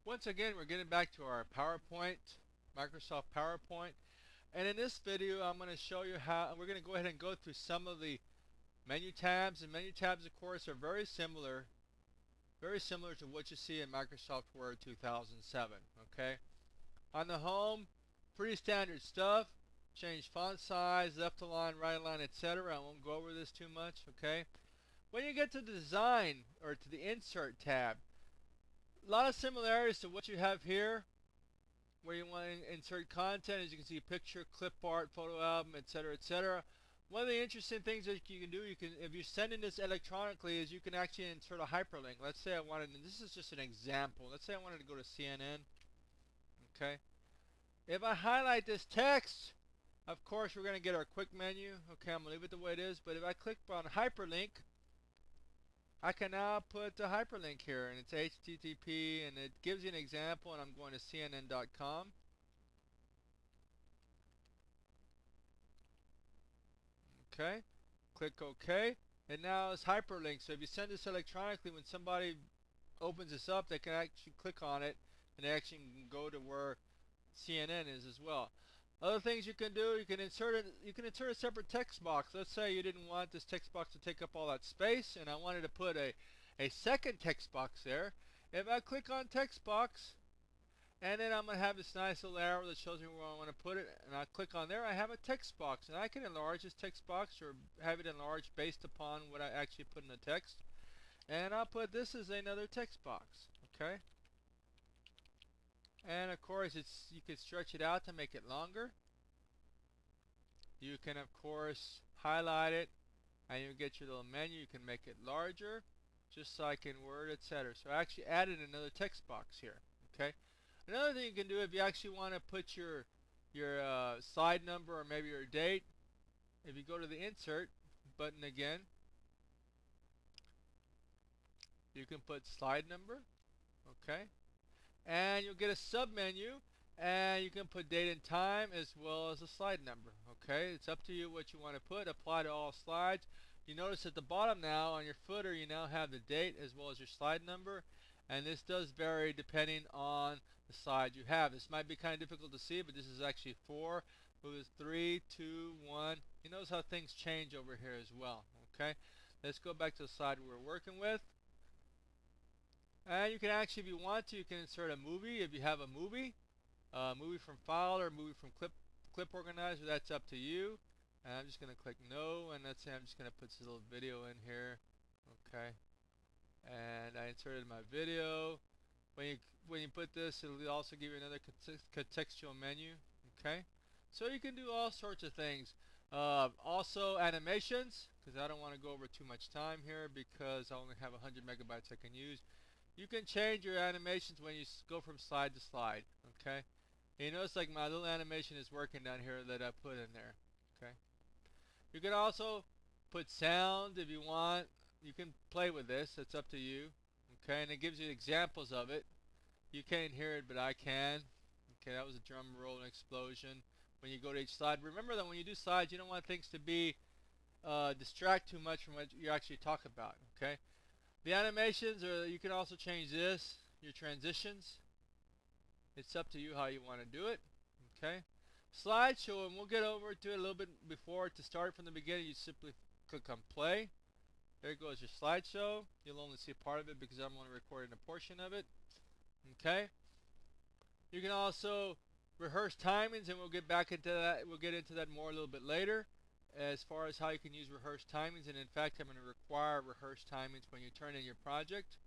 Once again, we're getting back to our PowerPoint, Microsoft PowerPoint. And in this video, I'm going to show you how we're going to go ahead and go through some of the menu tabs. And menu tabs, of course, are very similar to what you see in Microsoft Word 2007. Okay. On the home, pretty standard stuff. Change font size, left align, right align, etc. I won't go over this too much. Okay. When you get to the design or to the insert tab, a lot of similarities to what you have here, where you want to insert content. As you can see, picture, clip art, photo album, etc., etc. One of the interesting things that you can do, if you're sending this electronically, is you can actually insert a hyperlink. Let's say I wanted, and this is just an example. Let's say I wanted to go to CNN. Okay. If I highlight this text, of course we're going to get our quick menu. Okay, I'm going to leave it the way it is. But if I click on hyperlink, I can now put the hyperlink here, and it's HTTP, and it gives you an example, and I'm going to CNN.com. Okay, click OK, and now it's hyperlinked. So if you send this electronically, when somebody opens this up, they can actually click on it, and they actually can go to where CNN is as well. Other things you can do, you can insert a separate text box. Let's say you didn't want this text box to take up all that space, and I wanted to put a second text box there. If I click on text box, and then I'm going to have this nice little arrow that shows me where I want to put it, and I click on there, I have a text box, and I can enlarge this text box or have it enlarged based upon what I actually put in the text. And I'll put this as another text box. Okay. And of course, you can stretch it out to make it longer. You can of course highlight it, and you get your little menu. You can make it larger, just like in Word, etc. So I actually added another text box here. Okay. Another thing you can do, if you actually want to put your slide number or maybe your date, if you go to the Insert button again, you can put slide number. Okay. And you'll get a sub-menu, and you can put date and time as well as a slide number. Okay, it's up to you what you want to put. Apply to all slides. You notice at the bottom now on your footer, you now have the date as well as your slide number, and this does vary depending on the slide you have. This might be kind of difficult to see, but this is actually 4, it was 3, 2, 1. You notice how things change over here as well. Okay, let's go back to the slide we're working with. And you can actually, if you want to, you can insert a movie. If you have a movie from file or a movie from clip organizer, that's up to you. And I'm just going to click no, and let's say I'm just going to put this little video in here. Okay. And I inserted my video. When you put this, it'll also give you another contextual menu. Okay. So you can do all sorts of things. Also animations, because I don't want to go over too much time here because I only have 100 megabytes I can use. You can change your animations when you go from slide to slide. Okay. And you notice like my little animation is working down here that I put in there. Okay. You can also put sound if you want. You can play with this. It's up to you. Okay. And it gives you examples of it. You can't hear it, but I can. Okay. That was a drum roll and explosion. When you go to each slide, remember that when you do slides, you don't want things to be distract too much from what you actually talk about. Okay. The animations, or you can also change this, your transitions. It's up to you how you want to do it. Okay. Slideshow, and we'll get over to it a little bit before. To start from the beginning, you simply click on play. There goes your slideshow. You'll only see part of it because I'm only recording a portion of it. Okay. You can also rehearse timings, and we'll get back into that. We'll get into that more a little bit later, as far as how you can use rehearse timings. And in fact, I'm going to require rehearse timings when you turn in your project.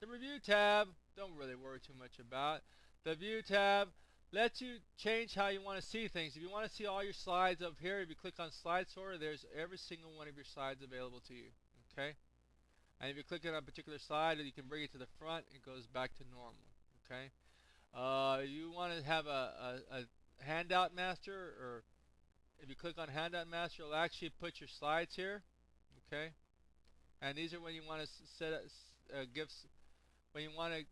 The review tab, don't really worry too much about. The view tab lets you change how you want to see things. If you want to see all your slides up here, if you click on slide sorter, there's every single one of your slides available to you. Okay. And if you click on a particular slide, you can bring it to the front, it goes back to normal. Okay. You want to have a handout master, or if you click on Handout Master, it'll actually put your slides here. Okay. And these are when you want to set gifts. When you want to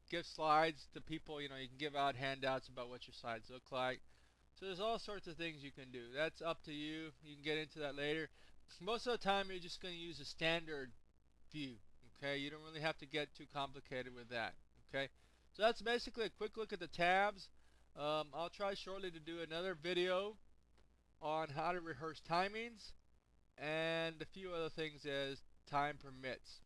give slides to people, you can give out handouts about what your slides look like. So there's all sorts of things you can do. That's up to you. You can get into that later. Most of the time, you're just going to use a standard view. Okay. You don't really have to get too complicated with that. Okay. So that's basically a quick look at the tabs. I'll try shortly to do another video on how to rehearse timings and a few other things as time permits.